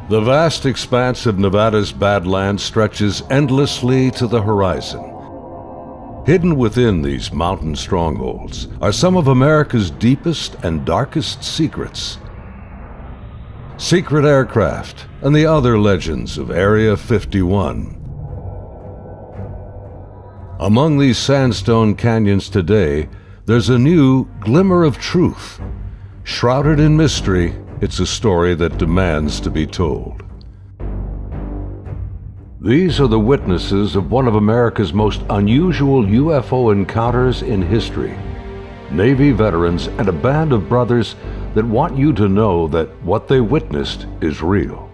The vast expanse of Nevada's Badlands stretches endlessly to the horizon. Hidden within these mountain strongholds are some of America's deepest and darkest secrets. Secret aircraft and the other legends of Area 51. Among these sandstone canyons today, there's a new glimmer of truth. Shrouded in mystery, it's a story that demands to be told. These are the witnesses of one of America's most unusual UFO encounters in history. Navy veterans and a band of brothers that want you to know that what they witnessed is real.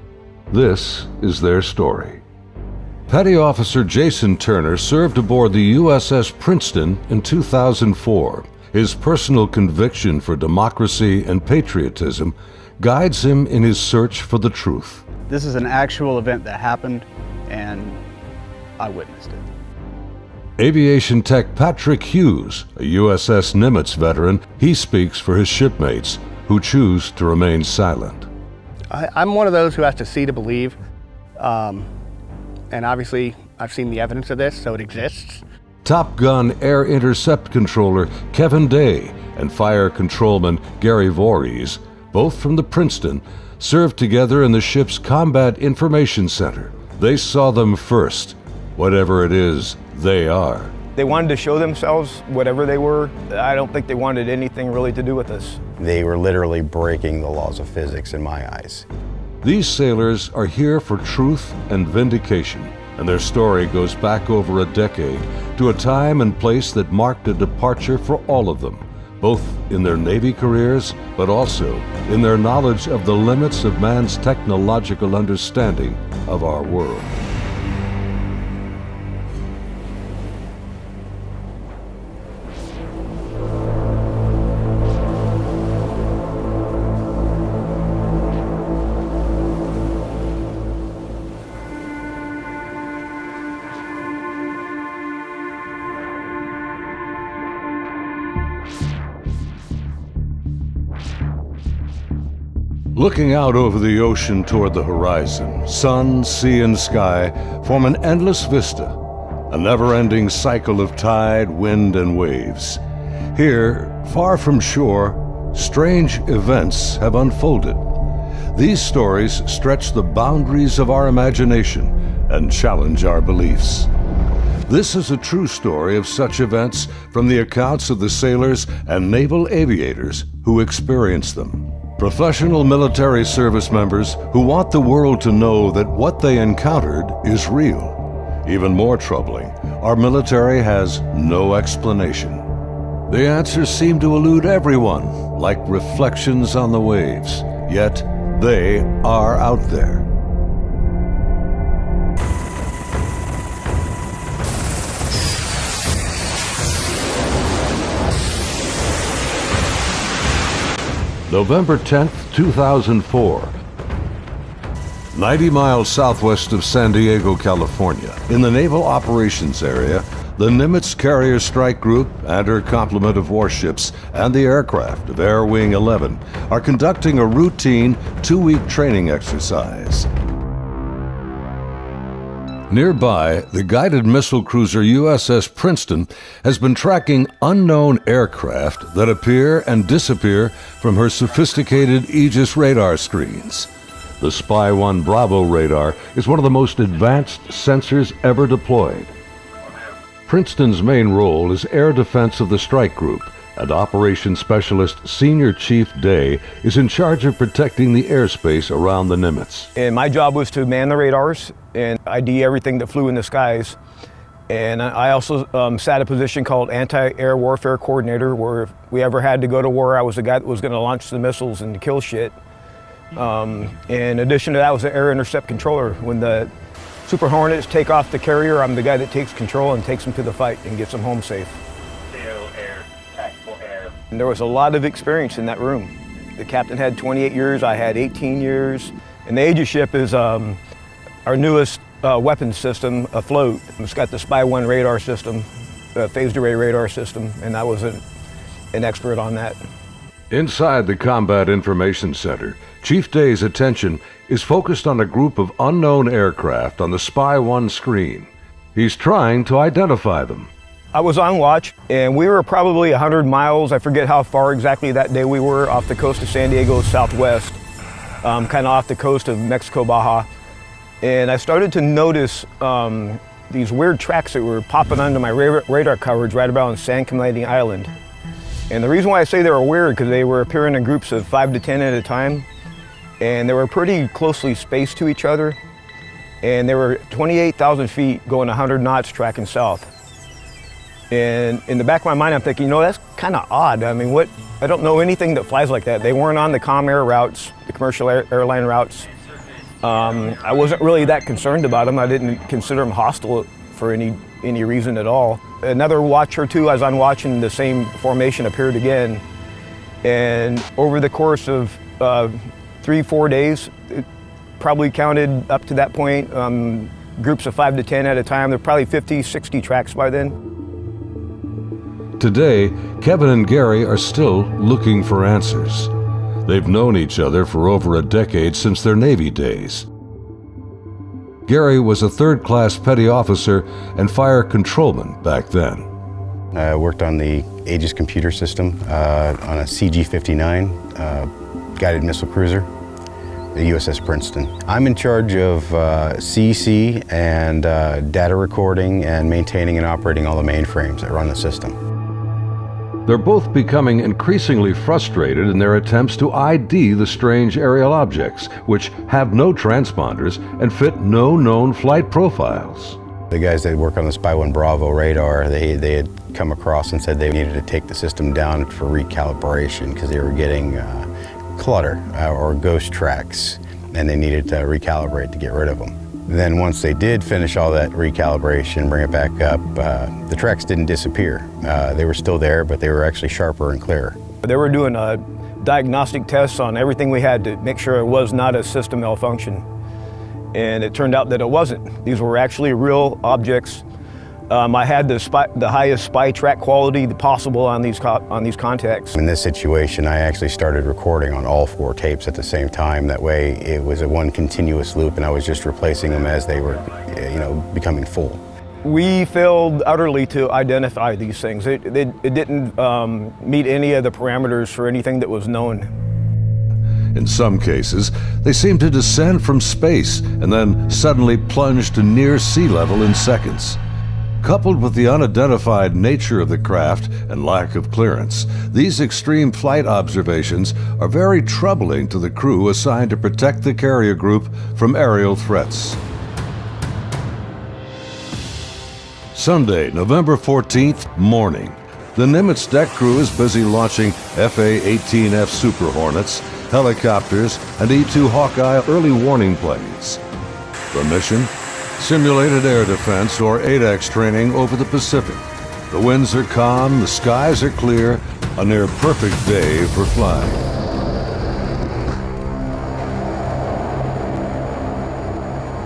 This is their story. Petty Officer Jason Turner served aboard the USS Princeton in 2004. His personal conviction for democracy and patriotism guides him in his search for the truth. This is an actual event that happened, and I witnessed it. Aviation tech Patrick Hughes, a USS Nimitz veteran, he speaks for his shipmates who choose to remain silent. I'm one of those who has to see to believe, and obviously I've seen the evidence of this, so it exists. Top Gun Air Intercept Controller Kevin Day and Fire Controlman Gary Voorhees, both from the Princeton, served together in the ship's Combat Information Center. They saw them first, whatever it is they are. They wanted to show themselves, whatever they were. I don't think they wanted anything really to do with us. They were literally breaking the laws of physics in my eyes. These sailors are here for truth and vindication, and their story goes back over a decade to a time and place that marked a departure for all of them, both in their Navy careers, but also in their knowledge of the limits of man's technological understanding of our world. Looking out over the ocean toward the horizon, sun, sea, and sky form an endless vista, a never-ending cycle of tide, wind, and waves. Here, far from shore, strange events have unfolded. These stories stretch the boundaries of our imagination and challenge our beliefs. This is a true story of such events from the accounts of the sailors and naval aviators who experienced them. Professional military service members who want the world to know that what they encountered is real. Even more troubling, our military has no explanation. The answers seem to elude everyone, like reflections on the waves, yet they are out there. November 10th, 2004. 90 miles southwest of San Diego, California, in the Naval Operations Area, the Nimitz Carrier Strike Group and her complement of warships and the aircraft of Air Wing 11 are conducting a routine 2-week training exercise. Nearby, the guided missile cruiser USS Princeton has been tracking unknown aircraft that appear and disappear from her sophisticated Aegis radar screens. The Spy 1 Bravo radar is one of the most advanced sensors ever deployed. Princeton's main role is air defense of the strike group, and Operations Specialist Senior Chief Day is in charge of protecting the airspace around the Nimitz. And my job was to man the radars and ID everything that flew in the skies. And I also sat a position called Anti-Air Warfare Coordinator, where if we ever had to go to war, I was the guy that was going to launch the missiles and kill shit. In addition to that, I was the Air Intercept Controller. When the Super Hornets take off the carrier, I'm the guy that takes control and takes them to the fight and gets them home safe. And there was a lot of experience in that room. The captain had 28 years, I had 18 years. And the Aegis ship is our newest weapons system afloat. It's got the Spy 1 radar system, phased array radar system, and I was an expert on that. Inside the Combat Information Center, Chief Day's attention is focused on a group of unknown aircraft on the Spy 1 screen. He's trying to identify them. I was on watch, and we were probably 100 miles, I forget how far exactly that day we were, off the coast of San Diego southwest, kind of off the coast of Mexico, Baja. And I started to notice these weird tracks that were popping under my radar coverage right about San Clemente Island. And the reason why I say they were weird, because they were appearing in groups of 5 to 10 at a time, and they were pretty closely spaced to each other, and they were 28,000 feet going 100 knots tracking south. And in the back of my mind, I'm thinking, that's kind of odd. I mean, I don't know anything that flies like that. They weren't on the comm air routes, the commercial airline routes. I wasn't really that concerned about them. I didn't consider them hostile for any reason at all. Another watch or two, as I'm watching, the same formation appeared again. And over the course of 3-4 days, it probably counted up to that point, groups of 5 to 10 at a time. There were probably 50, 60 tracks by then. Today, Kevin and Gary are still looking for answers. They've known each other for over a decade since their Navy days. Gary was a third-class petty officer and fire controlman back then. I worked on the Aegis computer system on a CG-59 guided missile cruiser, the USS Princeton. I'm in charge of CEC and data recording and maintaining and operating all the mainframes that run the system. They're both becoming increasingly frustrated in their attempts to ID the strange aerial objects, which have no transponders and fit no known flight profiles. The guys that work on the Spy 1 Bravo radar, they had come across and said they needed to take the system down for recalibration because they were getting clutter or ghost tracks, and they needed to recalibrate to get rid of them. Then once they did finish all that recalibration, bring it back up, the tracks didn't disappear. They were still there, but they were actually sharper and clearer. They were doing diagnostic tests on everything we had to make sure it was not a system malfunction. And it turned out that it wasn't. These were actually real objects. I had the highest spy track quality possible on these contacts. In this situation, I actually started recording on all 4 tapes at the same time. That way, it was a one continuous loop, and I was just replacing them as they were, becoming full. We failed utterly to identify these things. It didn't meet any of the parameters for anything that was known. In some cases, they seem to descend from space and then suddenly plunge to near sea level in seconds. Coupled with the unidentified nature of the craft and lack of clearance, these extreme flight observations are very troubling to the crew assigned to protect the carrier group from aerial threats. Sunday, November 14th, morning. The Nimitz deck crew is busy launching FA-18F Super Hornets, helicopters, and E-2 Hawkeye early warning planes. The mission? Simulated air defense, or ADEX training over the Pacific. The winds are calm, the skies are clear, a near perfect day for flying.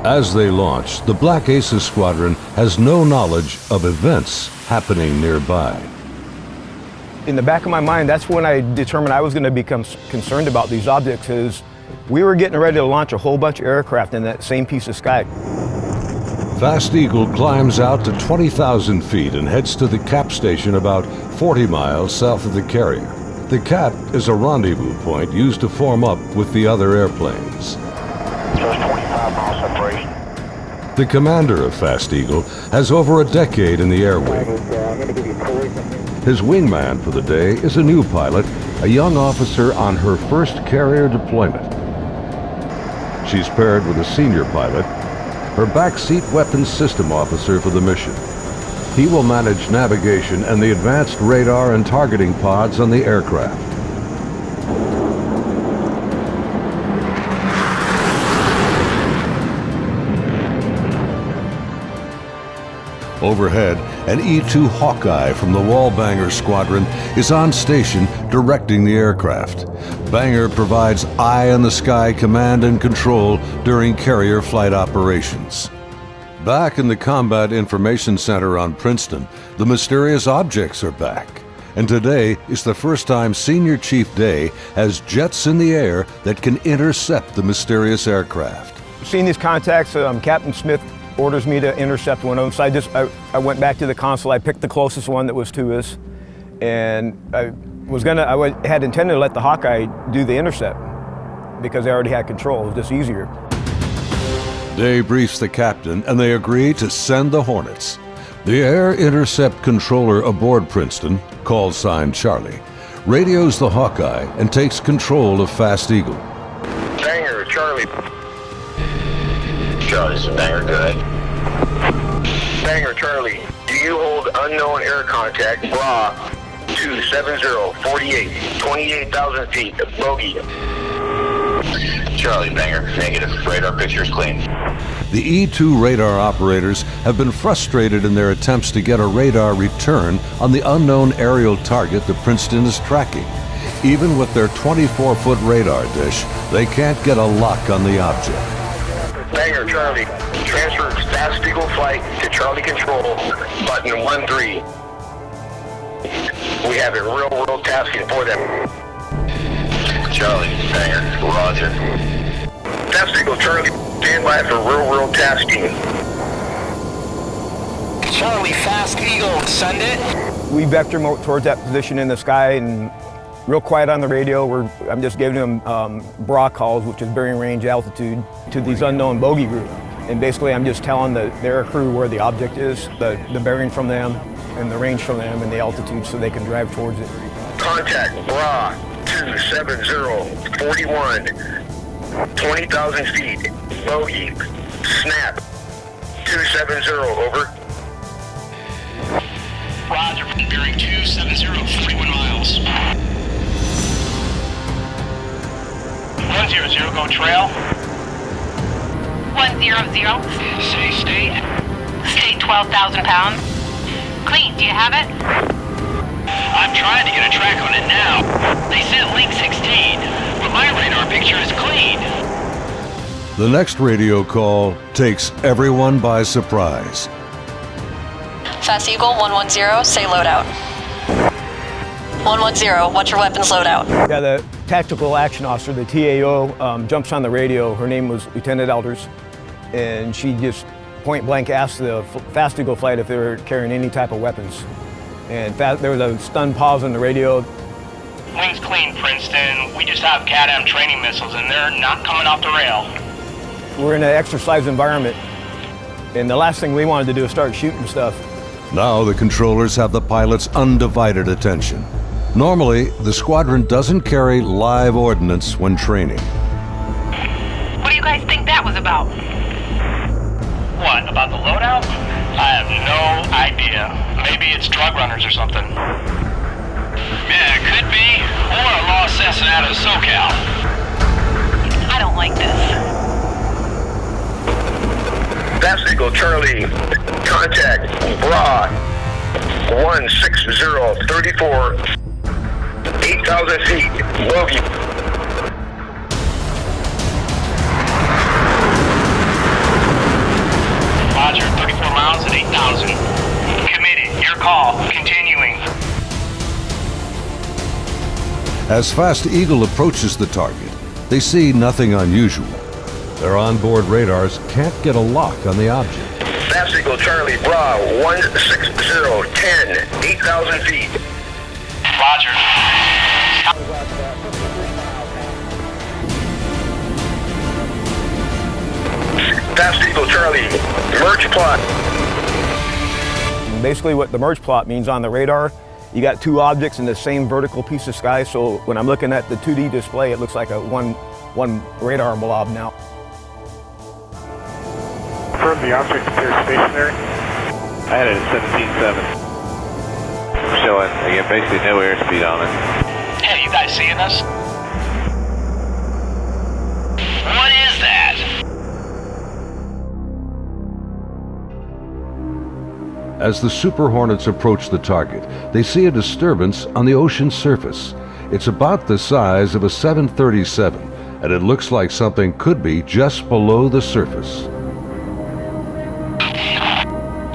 As they launch, the Black Aces squadron has no knowledge of events happening nearby. In the back of my mind, that's when I determined I was going to become concerned about these objects, is we were getting ready to launch a whole bunch of aircraft in that same piece of sky. Fast Eagle climbs out to 20,000 feet and heads to the cap station about 40 miles south of the carrier. The cap is a rendezvous point used to form up with the other airplanes. Just 25 miles separation. The commander of Fast Eagle has over a decade in the air wing. His wingman for the day is a new pilot, a young officer on her first carrier deployment. She's paired with a senior pilot, her backseat weapons system officer for the mission. He will manage navigation and the advanced radar and targeting pods on the aircraft. Overhead, an E-2 Hawkeye from the Wallbanger Squadron is on station directing the aircraft. Banger provides eye-in-the-sky command and control during carrier flight operations. Back in the Combat Information Center on Princeton, the mysterious objects are back. And today is the first time Senior Chief Day has jets in the air that can intercept the mysterious aircraft. Seeing these contacts, Captain Smith orders me to intercept one of them. So I went back to the console. I picked the closest one that was to us, and I had intended to let the Hawkeye do the intercept because they already had control. It was just easier. Day briefs the captain, and they agree to send the Hornets. The air intercept controller aboard Princeton, call sign Charlie, radios the Hawkeye and takes control of Fast Eagle. Banger, Charlie. Charlie, this is Banger, good. Banger, Charlie. Do you hold unknown air contact, bra, 27048, 28,000 feet, bogey. Charlie, Banger, negative. Radar picture is clean. The E-2 radar operators have been frustrated in their attempts to get a radar return on the unknown aerial target that Princeton is tracking. Even with their 24-foot radar dish, they can't get a lock on the object. Banger, Charlie. Transfer Fast Eagle flight to Charlie Control, button 13. We have a real-world tasking for them. Charlie, Banger, roger. Fast Eagle, Charlie, stand by for real-world tasking. Charlie, Fast Eagle, send it. We vector towards that position in the sky, and real quiet on the radio. I'm just giving them bra calls, which is bearing range altitude, to these unknown bogey group. And basically I'm just telling their crew where the object is, the bearing from them, and the range from them, and the altitude so they can drive towards it. Contact bra 27041, 20,000 feet, bogey, snap, 270, over. Roger, bearing 270, 41 miles. 100, go trail. 100. Say state. State 12,000 pounds. Clean, do you have it? I'm trying to get a track on it now. They sent link 16, but my radar picture is clean. The next radio call takes everyone by surprise. Fast Eagle 110, say loadout. 110, what's your weapons loadout? Yeah, the tactical action officer, the TAO, jumps on the radio. Her name was Lieutenant Elders, and she just point blank asked the Fast Eagle flight if they were carrying any type of weapons. And there was a stunned pause on the radio. Wings clean, Princeton. We just have CADAM training missiles, and they're not coming off the rail. We're in an exercise environment, and the last thing we wanted to do is start shooting stuff. Now the controllers have the pilot's undivided attention. Normally, the squadron doesn't carry live ordnance when training. What do you guys think that was about? What, about the loadout? I have no idea. Maybe it's drug runners or something. Yeah, it could be. Or a lost Cessna out of SoCal. I don't like this. Fast Eagle, Charlie, contact bra 16034, 8,000 feet, bogey. Roger, 34 miles at 8,000. Committed, your call, continuing. As Fast Eagle approaches the target, they see nothing unusual. Their onboard radars can't get a lock on the object. Fast Eagle, Charlie, bra 16010, 8,000 feet. Roger. Fast Eagle, Charlie, merge plot. Basically what the merge plot means on the radar, you got two objects in the same vertical piece of sky, so when I'm looking at the 2D display, it looks like a one radar blob now. Confirm the object appears stationary. I had it at 17.7. Showing, again, basically no airspeed on it. Hey, you guys seeing us? What is that? As the Super Hornets approach the target, they see a disturbance on the ocean surface. It's about the size of a 737, and it looks like something could be just below the surface.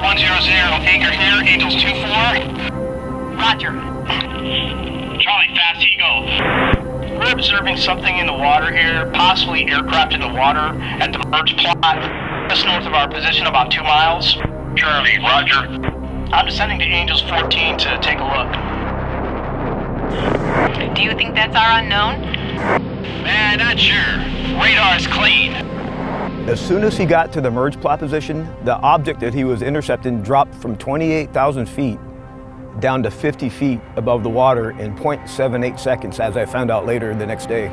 100, anchor here, Angels 24. Roger. observing something in the water here, possibly aircraft in the water at the merge plot, just north of our position, about 2 miles. Charlie, roger. I'm descending to Angels 14 to take a look. Do you think that's our unknown? Man, not sure. Radar's clean. As soon as he got to the merge plot position, the object that he was intercepting dropped from 28,000 feet down to 50 feet above the water in 0.78 seconds, as I found out later the next day.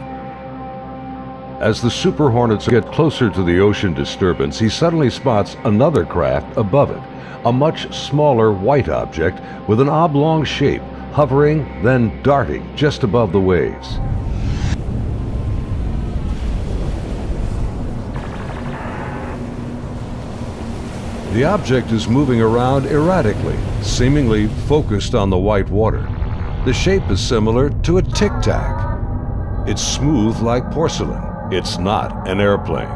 As the Super Hornets get closer to the ocean disturbance, he suddenly spots another craft above it, a much smaller white object with an oblong shape, hovering, then darting just above the waves. The object is moving around erratically, seemingly focused on the white water. The shape is similar to a tic-tac. It's smooth like porcelain. It's not an airplane.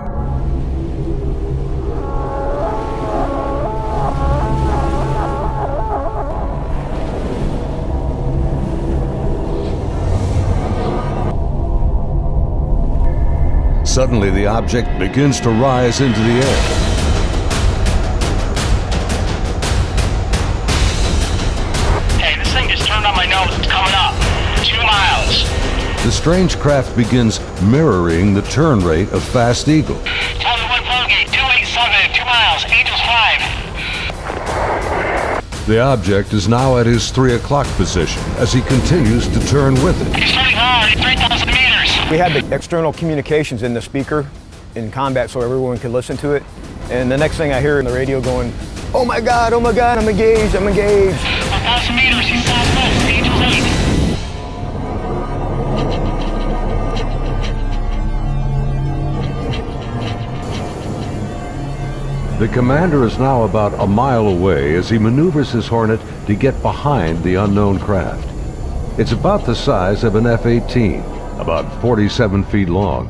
Suddenly, the object begins to rise into the air. It's coming up. 2 miles. The strange craft begins mirroring the turn rate of Fast Eagle. Tony 1 Gate, 287, 2 miles, Angels 5. The object is now at his 3 o'clock position as he continues to turn with it. He's turning hard, 3,000 meters. We had the external communications in the speaker in combat so everyone could listen to it. And the next thing I hear in the radio going, oh my God, I'm engaged, I'm engaged. 1,000 meters, he's southwest, Angels 8. The commander is now about a mile away as he maneuvers his Hornet to get behind the unknown craft. It's about the size of an F-18, about 47 feet long,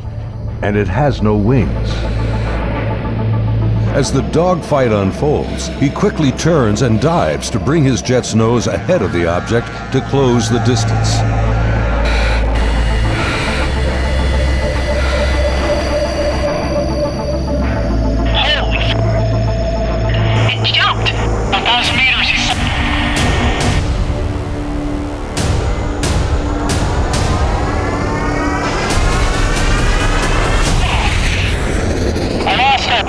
and it has no wings. As the dogfight unfolds, he quickly turns and dives to bring his jet's nose ahead of the object to close the distance. Holy f***! It jumped! 1,000 meters, he's... I lost it!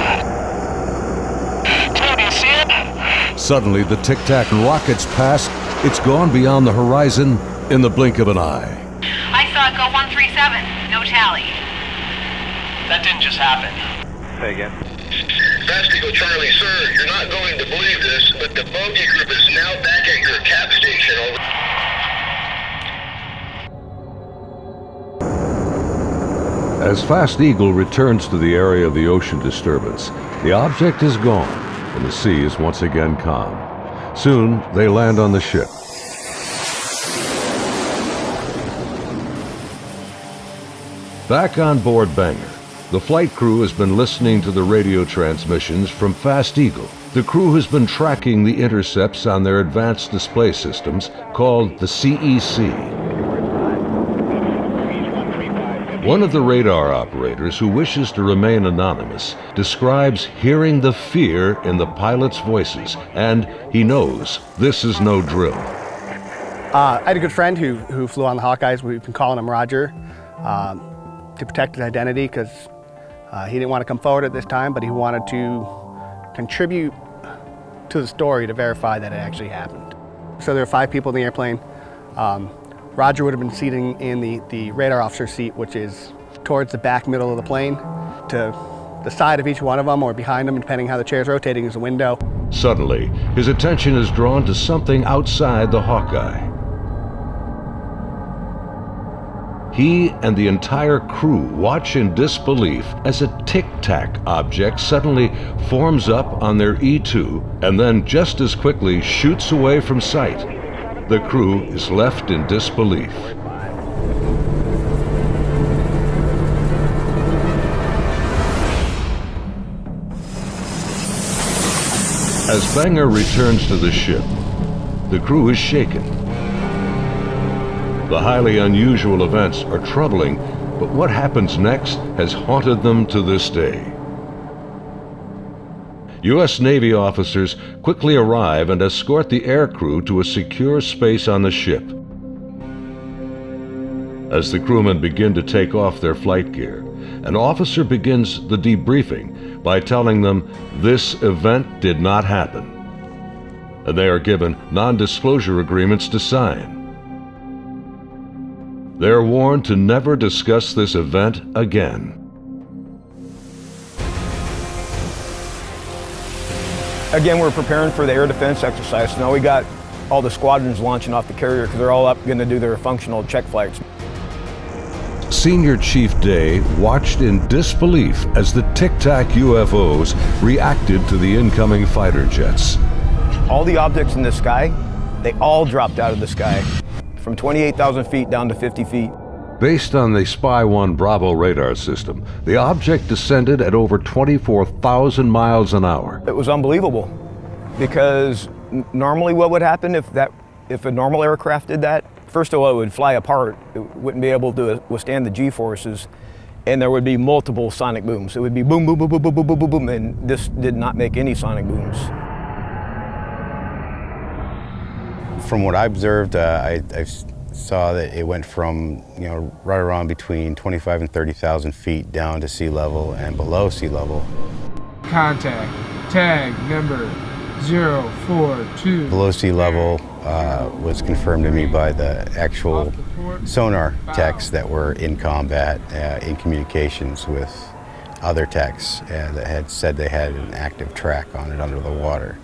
Suddenly, the tic-tac rockets past. It's gone beyond the horizon in the blink of an eye. I saw it go 137. No tally. That didn't just happen. Say again. Fast Eagle Charlie, sir, you're not going to believe this, but the bogey group is now back at your cap station. Over. As Fast Eagle returns to the area of the ocean disturbance, the object is gone, and the sea is once again calm. Soon, they land on the ship. Back on board Banger, the flight crew has been listening to the radio transmissions from Fast Eagle. The crew has been tracking the intercepts on their advanced display systems called the CEC. One of the radar operators, who wishes to remain anonymous, describes hearing the fear in the pilots' voices, and he knows this is no drill. I had a good friend who flew on the Hawkeyes. We've been calling him Roger to protect his identity because he didn't want to come forward at this time, but he wanted to contribute to the story to verify that it actually happened. So there were 5 people in the airplane. Roger would have been sitting in the radar officer seat, which is towards the back middle of the plane. To the side of each one of them or behind them, depending how the chair's rotating, is a window. Suddenly, his attention is drawn to something outside the Hawkeye. He and the entire crew watch in disbelief as a tic-tac object suddenly forms up on their E2 and then just as quickly shoots away from sight. The crew is left in disbelief. As Banger returns to the ship, the crew is shaken. The highly unusual events are troubling, but what happens next has haunted them to this day. U.S. Navy officers quickly arrive and escort the aircrew to a secure space on the ship. As the crewmen begin to take off their flight gear, an officer begins the debriefing by telling them this event did not happen, and they are given non-disclosure agreements to sign. They are warned to never discuss this event again. Again, we're preparing for the air defense exercise. Now we got all the squadrons launching off the carrier because they're all up going to do their functional check flights. Senior Chief Day watched in disbelief as the Tic Tac UFOs reacted to the incoming fighter jets. All the objects in the sky, they all dropped out of the sky. From 28,000 feet down to 50 feet. Based on the Spy 1 Bravo radar system, the object descended at over 24,000 miles an hour. It was unbelievable because normally what would happen if a normal aircraft did that? First of all, it would fly apart. It wouldn't be able to withstand the G-forces, and there would be multiple sonic booms. It would be boom, boom, boom, boom, boom, boom, boom, boom, boom, and this did not make any sonic booms. From what I observed, I saw that it went from, right around between 25 and 30,000 feet down to sea level and below sea level. Contact, tag number 042. Below sea level was confirmed to me by the actual sonar techs that were in combat, in communications with other techs that had said they had an active track on it under the water.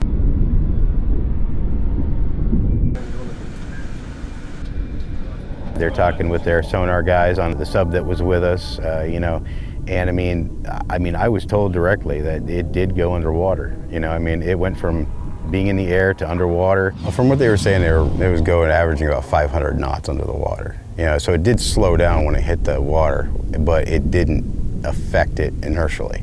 They're talking with their sonar guys on the sub that was with us, and I was told directly that it did go underwater. It went from being in the air to underwater. From what they were saying, it was going averaging about 500 knots under the water. So it did slow down when it hit the water, but it didn't affect it inertially.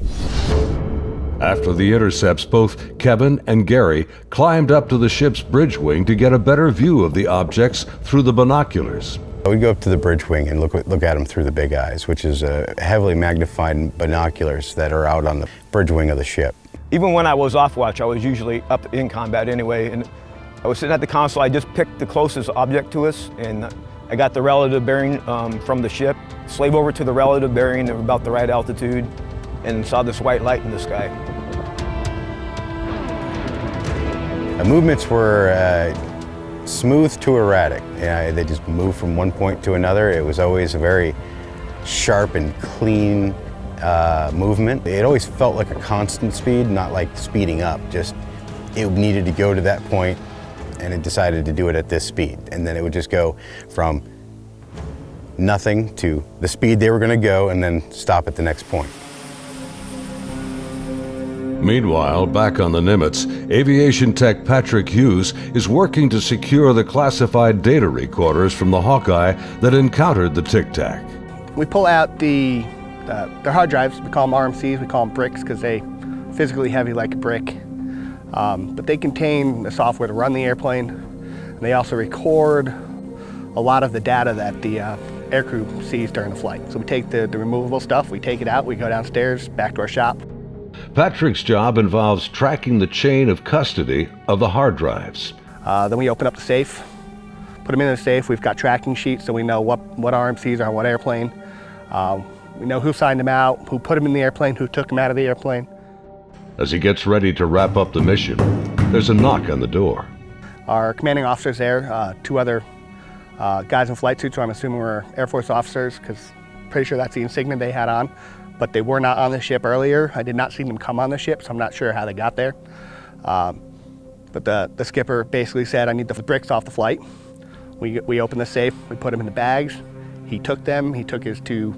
After the intercepts, both Kevin and Gary climbed up to the ship's bridge wing to get a better view of the objects through the binoculars. We'd go up to the bridge wing and look at them through the big eyes, which is heavily magnified binoculars that are out on the bridge wing of the ship. Even when I was off watch, I was usually up in combat anyway, and I was sitting at the console. I just picked the closest object to us, and I got the relative bearing from the ship, slave over to the relative bearing of about the right altitude, and saw this white light in the sky. The movements were smooth to erratic. They just moved from one point to another. It was always a very sharp and clean movement. It always felt like a constant speed, not like speeding up. Just it needed to go to that point, and it decided to do it at this speed. And then it would just go from nothing to the speed they were going to go, and then stop at the next point. Meanwhile, back on the Nimitz, aviation tech Patrick Hughes is working to secure the classified data recorders from the Hawkeye that encountered the Tic Tac. We pull out their hard drives. We call them RMCs. We call them bricks because they physically heavy like a brick. But they contain the software to run the airplane. And they also record a lot of the data that the aircrew sees during the flight. So we take the removable stuff, we take it out, we go downstairs, back to our shop. Patrick's job involves tracking the chain of custody of the hard drives. Then we open up the safe, put them in the safe. We've got tracking sheets so we know what RMCs are on what airplane. We know who signed them out, who put them in the airplane, who took them out of the airplane. As he gets ready to wrap up the mission, there's a knock on the door. Our commanding officer's there, two other guys in flight suits who I'm assuming were Air Force officers, because I'm pretty sure that's the insignia they had on. But they were not on the ship earlier. I did not see them come on the ship, so I'm not sure how they got there. But the skipper basically said, I need the bricks off the flight. We opened the safe, we put them in the bags. He took them, he took his two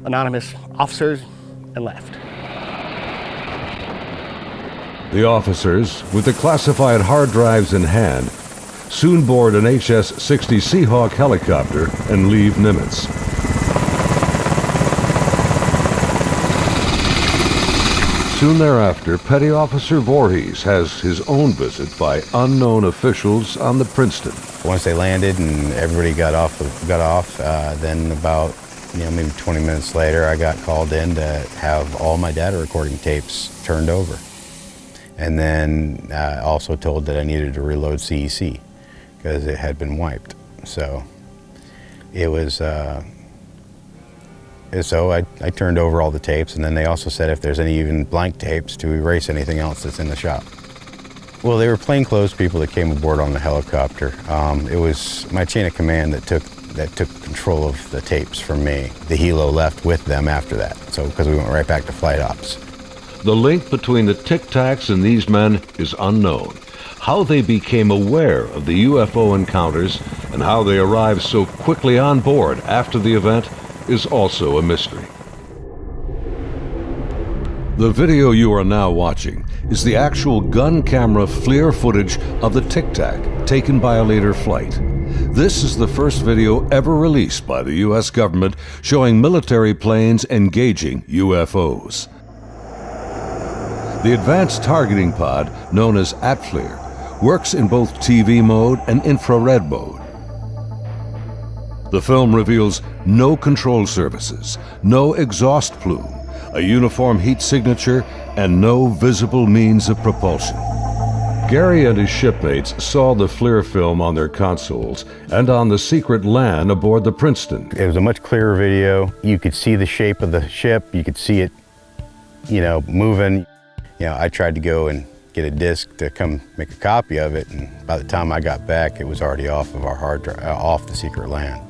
anonymous officers and left. The officers, with the classified hard drives in hand, soon board an HS-60 Seahawk helicopter and leave Nimitz. Soon thereafter, Petty Officer Voorhees has his own visit by unknown officials on the Princeton. Once they landed and everybody got off, then about maybe 20 minutes later, I got called in to have all my data recording tapes turned over. And then also told that I needed to reload CEC because it had been wiped. So it was, so I turned over all the tapes, and then they also said if there's any even blank tapes to erase anything else that's in the shop. Well, they were plainclothes people that came aboard on the helicopter. It was my chain of command that took control of the tapes from me. The helo left with them after that, so because we went right back to flight ops. The link between the Tic Tacs and these men is unknown. How they became aware of the UFO encounters and how they arrived so quickly on board after the event is also a mystery. The video you are now watching is the actual gun camera FLIR footage of the Tic Tac taken by a later flight. This is the first video ever released by the U.S. government showing military planes engaging UFOs. The advanced targeting pod, known as ATFLIR, works in both TV mode and infrared mode. The film reveals no control surfaces, no exhaust plume, a uniform heat signature, and no visible means of propulsion. Gary and his shipmates saw the FLIR film on their consoles and on the secret LAN aboard the Princeton. It was a much clearer video. You could see the shape of the ship. You could see it, moving. I tried to go and get a disc to come make a copy of it, and by the time I got back, it was already off of our hard drive, off the secret LAN.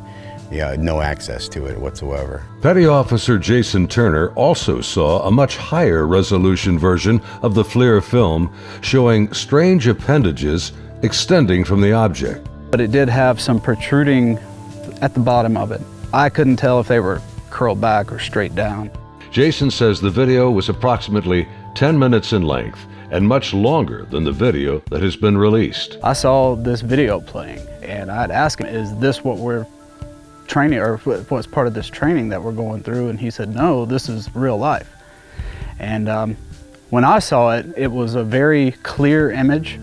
No access to it whatsoever. Petty Officer Jason Turner also saw a much higher resolution version of the FLIR film showing strange appendages extending from the object. But it did have some protruding at the bottom of it. I couldn't tell if they were curled back or straight down. Jason says the video was approximately 10 minutes in length and much longer than the video that has been released. I saw this video playing and I'd ask him, is this what we're training, or what's part of this training that we're going through? And he said, no, this is real life. And when I saw it, it was a very clear image,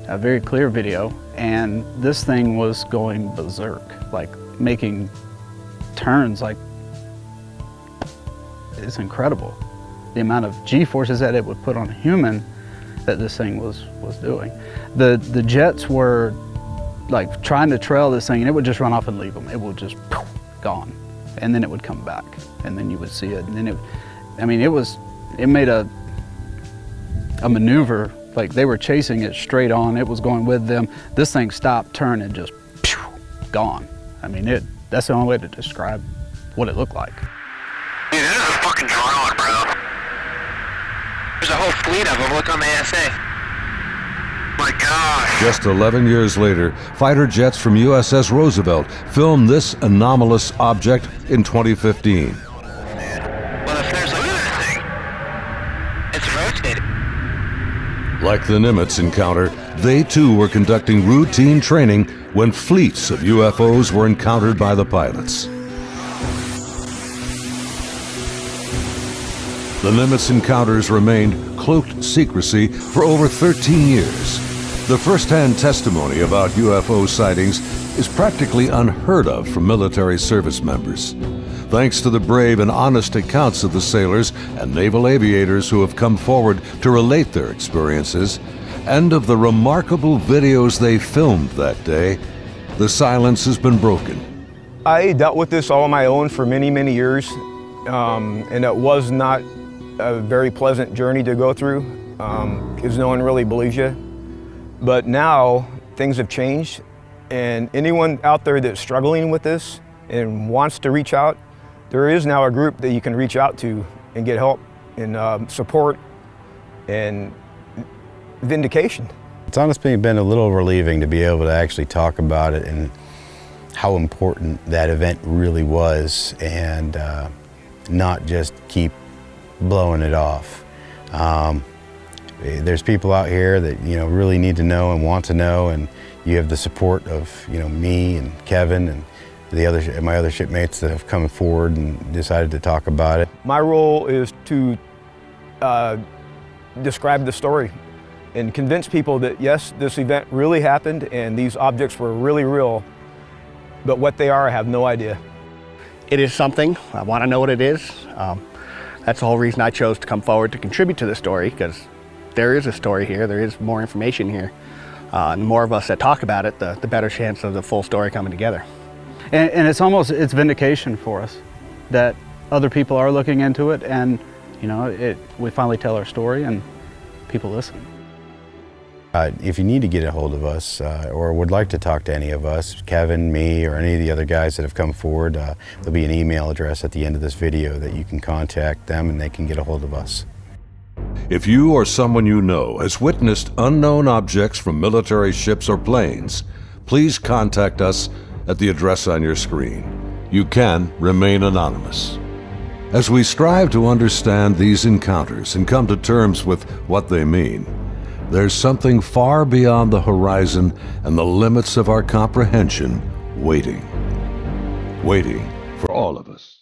a very clear video, and this thing was going berserk, like making turns, like, it's incredible. The amount of G-forces that it would put on a human that this thing was doing. The jets were like trying to trail this thing, and it would just run off and leave them. It would just poof, gone, and then it would come back, and then you would see it, and then it made a maneuver, like they were chasing it straight on. It was going with them. This thing stopped, turned, and just phew, gone. That's the only way to describe what it looked like. Dude, this is a fucking drone, bro. There's a whole fleet of them. Look on the ASA. My gosh. Just 11 years later, fighter jets from USS Roosevelt filmed this anomalous object in 2015. Well, if there's a look at this thing, it's rotating. Like the Nimitz encounter, they too were conducting routine training when fleets of UFOs were encountered by the pilots. The Nimitz Encounters remained cloaked secrecy for over 13 years. The first-hand testimony about UFO sightings is practically unheard of from military service members. Thanks to the brave and honest accounts of the sailors and naval aviators who have come forward to relate their experiences, and of the remarkable videos they filmed that day, the silence has been broken. I dealt with this all on my own for many, many years, and it was not a very pleasant journey to go through, because no one really believes you. But now things have changed, and anyone out there that's struggling with this and wants to reach out, there is now a group that you can reach out to and get help and support and vindication. It's honestly been a little relieving to be able to actually talk about it and how important that event really was, and not just keep blowing it off. There's people out here that really need to know and want to know, and you have the support of me and Kevin and my other shipmates that have come forward and decided to talk about it. My role is to describe the story and convince people that yes, this event really happened and these objects were really real, but what they are, I have no idea. It is something. I want to know what it is. That's the whole reason I chose to come forward to contribute to the story, because there is a story here, there is more information here. And the more of us that talk about it, the better chance of the full story coming together. And it's vindication for us that other people are looking into it, and you know, we finally tell our story and people listen. If you need to get a hold of us or would like to talk to any of us, Kevin, me, or any of the other guys that have come forward, there'll be an email address at the end of this video that you can contact them and they can get a hold of us. If you or someone you know has witnessed unknown objects from military ships or planes, please contact us at the address on your screen. You can remain anonymous. As we strive to understand these encounters and come to terms with what they mean, there's something far beyond the horizon and the limits of our comprehension waiting for all of us.